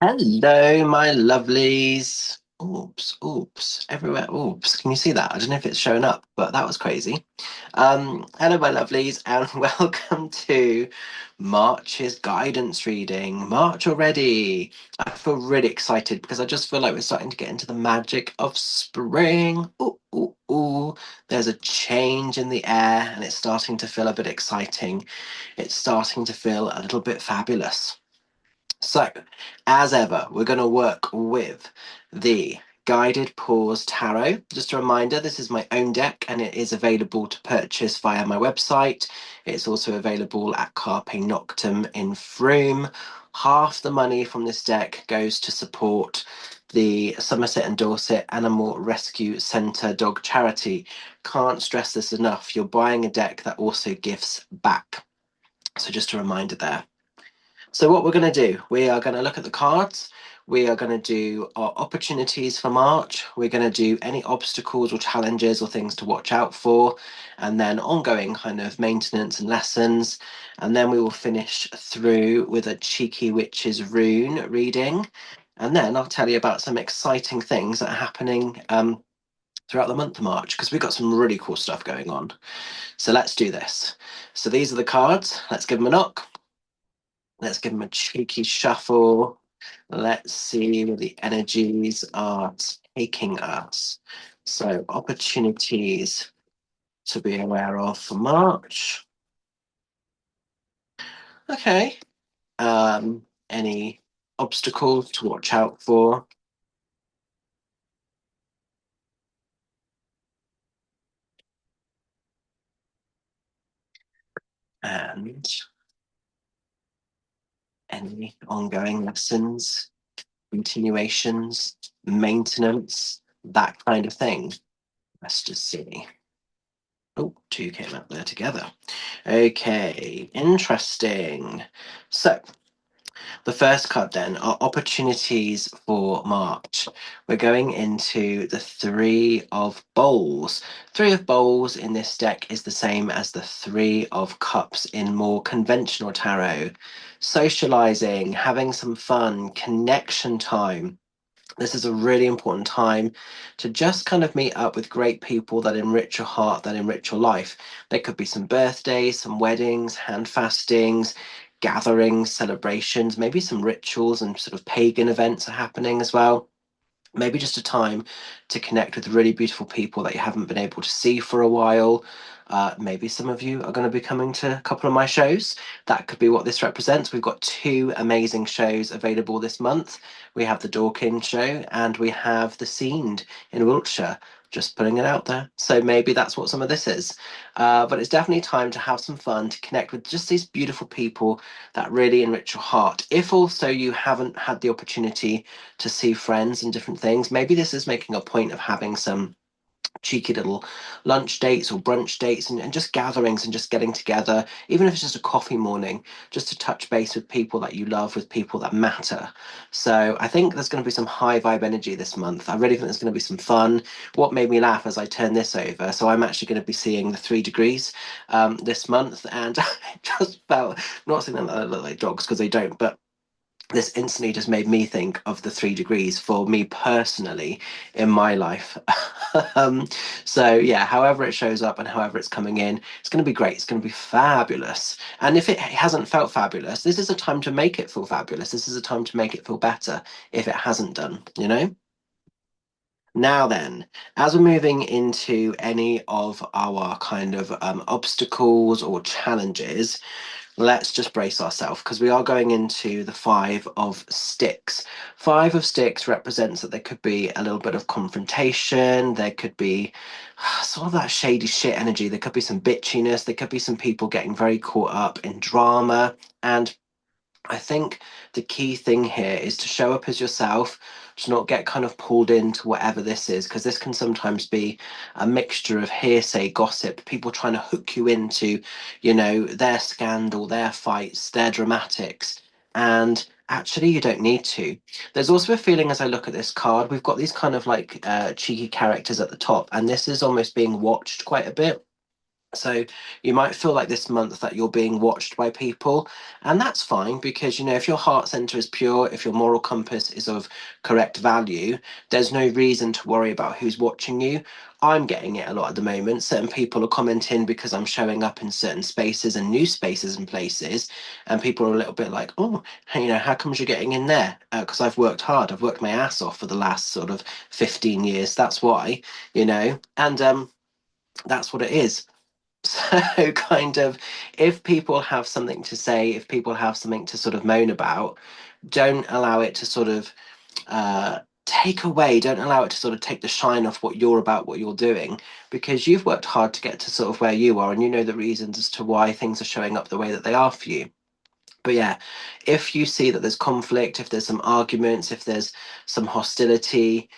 Hello, my lovelies. Oops, oops, everywhere. Oops, can you see that? I don't know if it's showing up, but that was crazy. Hello, my lovelies, and welcome to March's guidance reading. March already. I feel really excited because I just feel like we're starting to get into the magic of spring. Ooh, ooh, ooh. There's a change in the air, and it's starting to feel a bit exciting. It's starting to feel a little bit fabulous. So, as ever, we're going to work with the Guided Pause Tarot. Just a reminder, this is my own deck and it is available to purchase via my website. It's also available at Carpe Noctem in Frome. Half the money from this deck goes to support the Somerset and Dorset Animal Rescue Centre dog charity. Can't stress this enough. You're buying a deck that also gives back. So, just a reminder there. So what we're going to do, we are going to look at the cards. We are going to do our opportunities for March. We're going to do any obstacles or challenges or things to watch out for, and then ongoing kind of maintenance and lessons. And then we will finish through with a Cheeky Witch's Rune reading. And then I'll tell you about some exciting things that are happening throughout the month of March because we've got some really cool stuff going on. So let's do this. So these are the cards. Let's give them a knock. Let's give them a cheeky shuffle. Let's see where the energies are taking us. So, opportunities to be aware of for March. Okay. Any obstacles to watch out for? And any ongoing lessons, continuations, maintenance, that kind of thing. Let's just see. Oh, two came up there together. Okay, interesting. So, the first card then are opportunities for March. We're going into the Three of Bowls. Three of Bowls in this deck is the same as the Three of Cups in more conventional tarot. Socializing, having some fun, connection time. This is a really important time to just kind of meet up with great people that enrich your heart, that enrich your life. There could be some birthdays, some weddings, hand fastings, gatherings, celebrations, maybe some rituals and sort of pagan events are happening as well. Maybe just a time to connect with really beautiful people that you haven't been able to see for a while. Maybe some of you are going to be coming to a couple of my shows. That could be what this represents. We've got two amazing shows available this month. We have the Dorking show and we have the Scemed in Wiltshire. Just putting it out there. So maybe that's what some of this is. But it's definitely time to have some fun, to connect with just these beautiful people that really enrich your heart. If also you haven't had the opportunity to see friends and different things. Maybe this is making a point of having some cheeky little lunch dates or brunch dates and just gatherings and just getting together, even if it's just a coffee morning, just to touch base with people that you love, with people that matter. So I think there's going to be some high vibe energy this month. I really think there's going to be some fun. What made me laugh as I turned this over, so I'm actually going to be seeing the 3 degrees this month, and I just felt, not saying that they look like dogs because they don't, but this instantly just made me think of the 3 degrees for me personally in my life. um, so yeah, however it shows up and however it's coming in, it's going to be great. It's going to be fabulous. And if it hasn't felt fabulous, this is a time to make it feel fabulous. This is a time to make it feel better if it hasn't done, you know? Now then, as we're moving into any of our kind of obstacles or challenges, let's just brace ourselves because we are going into the Five of Sticks. Five of Sticks represents that there could be a little bit of confrontation, there could be sort of that shady shit energy, there could be some bitchiness, there could be some people getting very caught up in drama. And I think the key thing here is to show up as yourself, to not get kind of pulled into whatever this is, because this can sometimes be a mixture of hearsay, gossip, people trying to hook you into, their scandal, their fights, their dramatics. And actually, you don't need to. There's also a feeling as I look at this card, we've got these kind of like cheeky characters at the top, and this is almost being watched quite a bit. So you might feel like this month that you're being watched by people, and that's fine because, if your heart center is pure, if your moral compass is of correct value, there's no reason to worry about who's watching you. I'm getting it a lot at the moment. Certain people are commenting because I'm showing up in certain spaces and new spaces and places, and people are a little bit like, oh, how comes you're getting in there? Because I've worked hard. I've worked my ass off for the last sort of 15 years. That's why, and that's what it is. So, kind of, if people have something to say, if people have something to sort of moan about, don't allow it to sort of take away, don't allow it to sort of take the shine off what you're about, what you're doing, because you've worked hard to get to sort of where you are, and you know the reasons as to why things are showing up the way that they are for you. But yeah, if you see that there's conflict, if there's some arguments, if there's some hostility,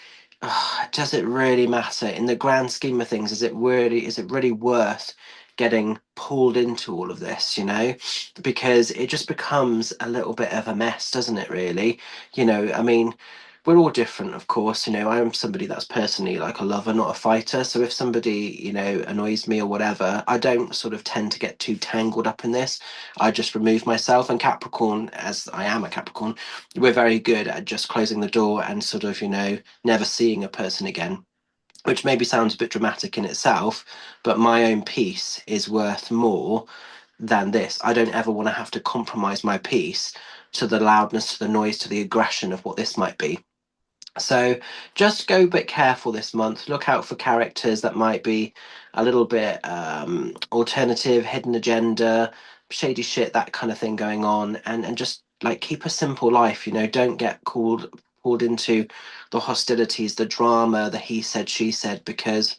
does it really matter in the grand scheme of things? Is it really worth getting pulled into all of this, because it just becomes a little bit of a mess, doesn't it, really? I mean, we're all different, of course. I'm somebody that's personally like a lover, not a fighter. So if somebody, annoys me or whatever, I don't sort of tend to get too tangled up in this. I just remove myself. And Capricorn, as I am a Capricorn, we're very good at just closing the door and sort of, never seeing a person again, which maybe sounds a bit dramatic in itself, but my own peace is worth more than this. I don't ever want to have to compromise my peace to the loudness, to the noise, to the aggression of what this might be. So just go a bit careful this month. Look out for characters that might be a little bit alternative, hidden agenda, shady shit, that kind of thing going on, and just like keep a simple life. Don't get pulled into the hostilities, the drama, the he said, she said, because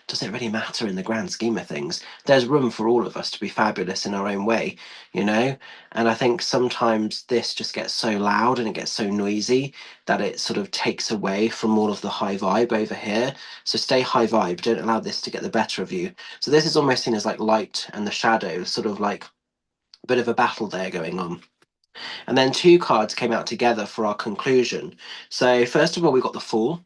does it really matter in the grand scheme of things? There's room for all of us to be fabulous in our own way, you know? And I think sometimes this just gets so loud and it gets so noisy that it sort of takes away from all of the high vibe over here. So stay high vibe, don't allow this to get the better of you. So this is almost seen as like light and the shadow, sort of like a bit of a battle there going on. And then two cards came out together for our conclusion. So, first of all, we got the Fool,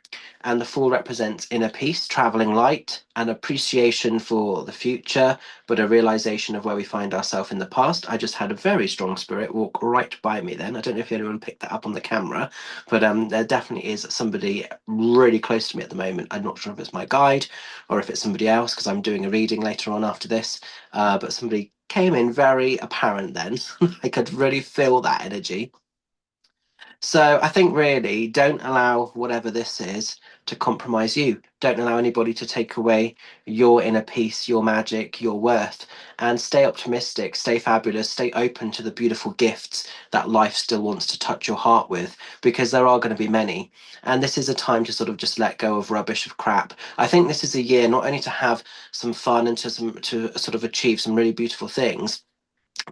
and the Fool represents inner peace, traveling light, and appreciation for the future, but a realization of where we find ourselves in the past. I just had a very strong spirit walk right by me then. I don't know if anyone picked that up on the camera, but there definitely is somebody really close to me at the moment. I'm not sure if it's my guide or if it's somebody else because I'm doing a reading later on after this, but somebody came in very apparent then. I could really feel that energy. So I think really don't allow whatever this is to compromise you. Don't allow anybody to take away your inner peace, your magic, your worth, and stay optimistic, stay fabulous, stay open to the beautiful gifts that life still wants to touch your heart with, because there are going to be many. And this is a time to sort of just let go of rubbish, of crap. I think this is a year not only to have some fun and to sort of achieve some really beautiful things,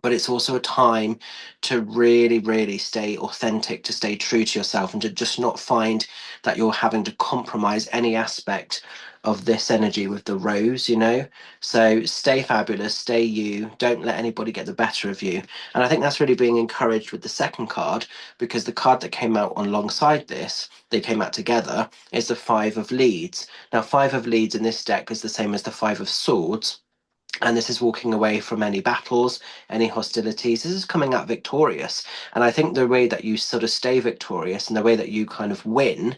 but it's also a time to really, really stay authentic, to stay true to yourself, and to just not find that you're having to compromise any aspect of this energy with the rose. So stay fabulous, stay you, don't let anybody get the better of you. And I think that's really being encouraged with the second card, because the card that came out alongside this, they came out together, is the Five of Leads. Now, Five of Leads in this deck is the same as the Five of Swords, and this is walking away from any battles, any hostilities. This is coming out victorious. And I think the way that you sort of stay victorious and the way that you kind of win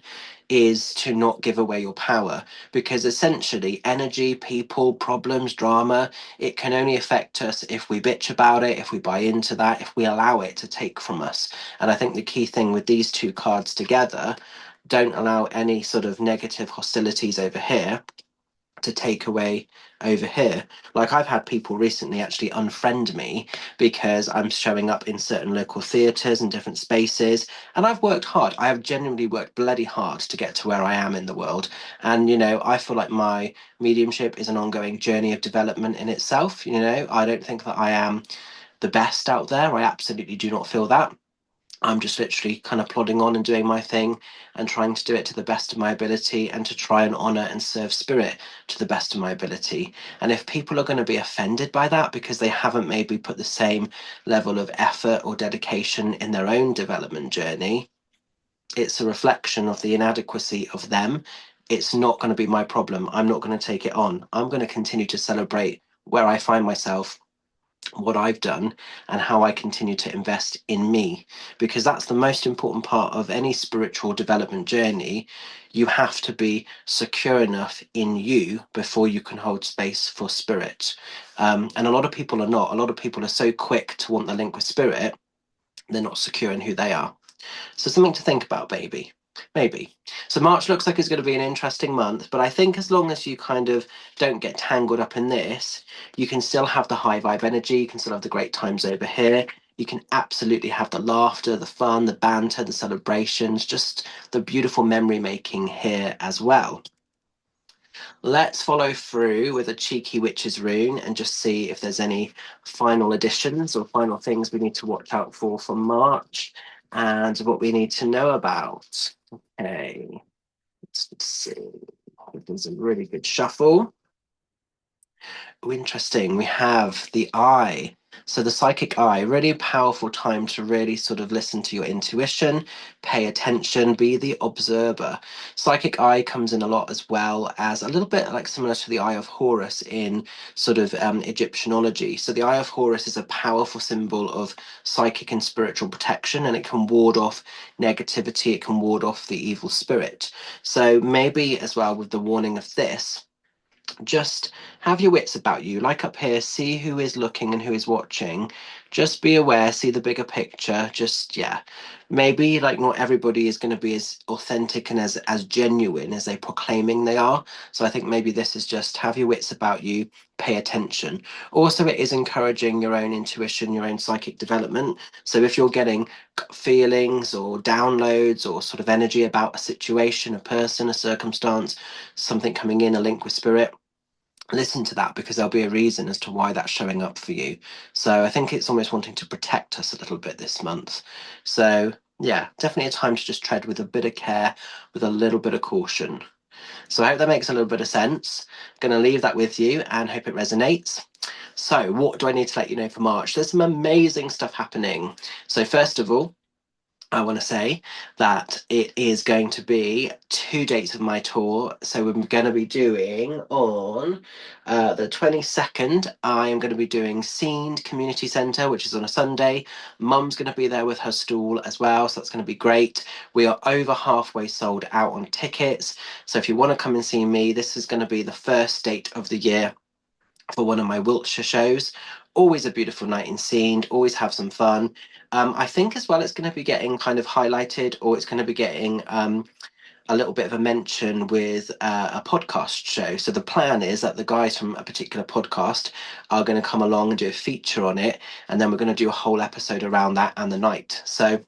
is to not give away your power, because essentially energy, people, problems, drama, it can only affect us if we bitch about it, if we buy into that, if we allow it to take from us. And I think the key thing with these two cards together, don't allow any sort of negative hostilities over here to take away over here. Like I've had people recently actually unfriend me because I'm showing up in certain local theatres and different spaces. And I've worked hard. I have genuinely worked bloody hard to get to where I am in the world. And, I feel like my mediumship is an ongoing journey of development in itself. I don't think that I am the best out there. I absolutely do not feel that. I'm just literally kind of plodding on and doing my thing and trying to do it to the best of my ability and to try and honor and serve spirit to the best of my ability. And if people are going to be offended by that because they haven't maybe put the same level of effort or dedication in their own development journey, it's a reflection of the inadequacy of them it's not going to be my problem. I'm not going to take it on. I'm going to continue to celebrate where I find myself, what I've done, and how I continue to invest in me, because that's the most important part of any spiritual development journey. You have to be secure enough in you before you can hold space for spirit. And a lot of people are not. A lot of people are so quick to want the link with spirit, they're not secure in who they are. So something to think about, baby. Maybe. So March looks like it's going to be an interesting month, but I think as long as you kind of don't get tangled up in this, you can still have the high vibe energy, you can still have the great times over here. You can absolutely have the laughter, the fun, the banter, the celebrations, just the beautiful memory making here as well. Let's follow through with a cheeky witch's rune and just see if there's any final additions or final things we need to watch out for March and what we need to know about. Okay, let's see. There's a really good shuffle. Oh, interesting. We have the eye. So the psychic eye, really powerful time to really sort of listen to your intuition, pay attention, be the observer. Psychic eye comes in a lot as well as a little bit like similar to the eye of Horus in sort of Egyptianology. So the eye of Horus is a powerful symbol of psychic and spiritual protection, and it can ward off negativity, it can ward off the evil spirit. So maybe as well with the warning of this, just have your wits about you. Like up here, see who is looking and who is watching. Just be aware, see the bigger picture. Just, yeah, maybe like not everybody is going to be as authentic and as genuine as they proclaiming they are. So I think maybe this is just have your wits about you, pay attention. Also, it is encouraging your own intuition, your own psychic development. So if you're getting feelings or downloads or sort of energy about a situation, a person, a circumstance, something coming in, a link with spirit, listen to that, because there'll be a reason as to why that's showing up for you. So I think it's almost wanting to protect us a little bit this month. So yeah, definitely a time to just tread with a bit of care, with a little bit of caution. So I hope that makes a little bit of sense. I'm going to leave that with you and hope it resonates. So what do I need to let you know for March? There's some amazing stuff happening. So first of all, I want to say that it is going to be 2 dates of my tour. So we're going to be doing on the 22nd, I am going to be doing Seed Community Centre, which is on a Sunday. Mum's going to be there with her stall as well, so that's going to be great. We are over halfway sold out on tickets. So if you want to come and see me, this is going to be the first date of the year for one of my Wiltshire shows. Always a beautiful night in Seed, always have some fun. I think as well it's going to be getting kind of highlighted, or it's going to be getting a little bit of a mention with a podcast show. So the plan is that the guys from a particular podcast are going to come along and do a feature on it, and then we're going to do a whole episode around that and the night. So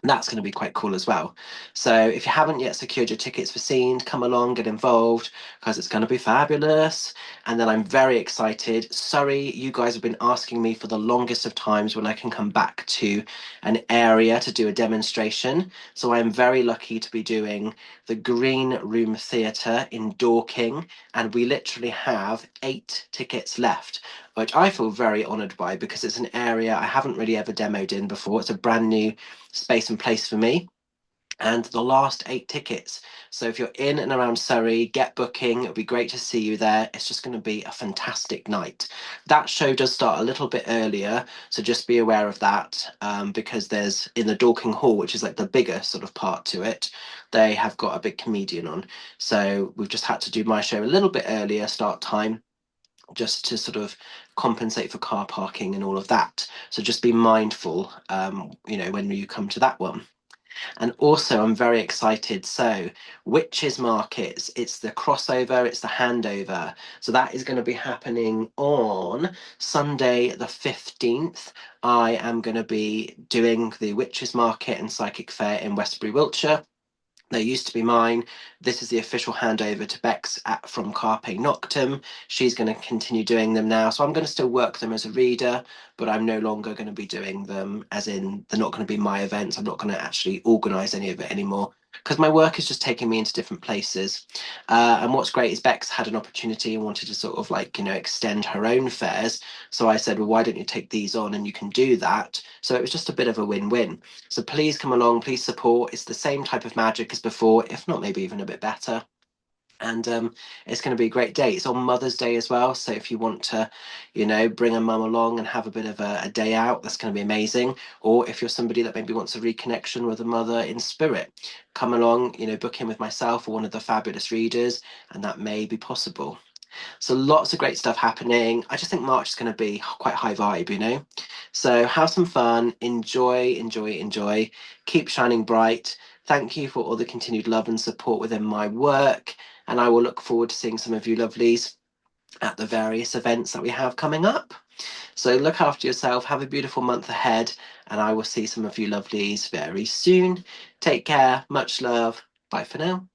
that's going to be quite cool as well. So if you haven't yet secured your tickets for Seed, come along, get involved, because it's going to be fabulous. And then I'm very excited. Sorry, you guys have been asking me for the longest of times when I can come back to an area to do a demonstration. So I'm very lucky to be doing the Green Room Theatre in Dorking, and we literally have 8 tickets left, which I feel very honoured by, because it's an area I haven't really ever demoed in before. It's a brand new space and place for me, and the last 8 tickets. So if you're in and around Surrey, get booking. It'll be great to see you there. It's just going to be a fantastic night. That show does start a little bit earlier, so just be aware of that, because there's in the Dorking Hall, which is like the bigger sort of part to it, they have got a big comedian on. So we've just had to do my show a little bit earlier start time, just to sort of compensate for car parking and all of that. So just be mindful, when you come to that one. And also, I'm very excited. So, Witches Markets, it's the crossover, it's the handover. So, that is going to be happening on Sunday, the 15th. I am going to be doing the Witches Market and Psychic Fair in Westbury, Wiltshire. They used to be mine. This is the official handover to Bex from Carpe Noctem. She's going to continue doing them now. So I'm going to still work them as a reader, but I'm no longer going to be doing them, as in they're not going to be my events. I'm not going to actually organise any of it anymore, because my work is just taking me into different places. And what's great is Bex had an opportunity and wanted to sort of extend her own fairs. So I said, well, why don't you take these on and you can do that? So it was just a bit of a win-win. So please come along, please support. It's the same type of magic as before, if not maybe even a bit better. And it's going to be a great day. It's on Mother's Day as well, so if you want to, bring a mum along and have a bit of a day out, that's going to be amazing. Or if you're somebody that maybe wants a reconnection with a mother in spirit, come along, book in with myself or one of the fabulous readers, and that may be possible. So lots of great stuff happening. I just think March is going to be quite high vibe. So have some fun, enjoy, enjoy, enjoy. Keep shining bright. Thank you for all the continued love and support within my work. And I will look forward to seeing some of you lovelies at the various events that we have coming up. So look after yourself. Have a beautiful month ahead. And I will see some of you lovelies very soon. Take care. Much love. Bye for now.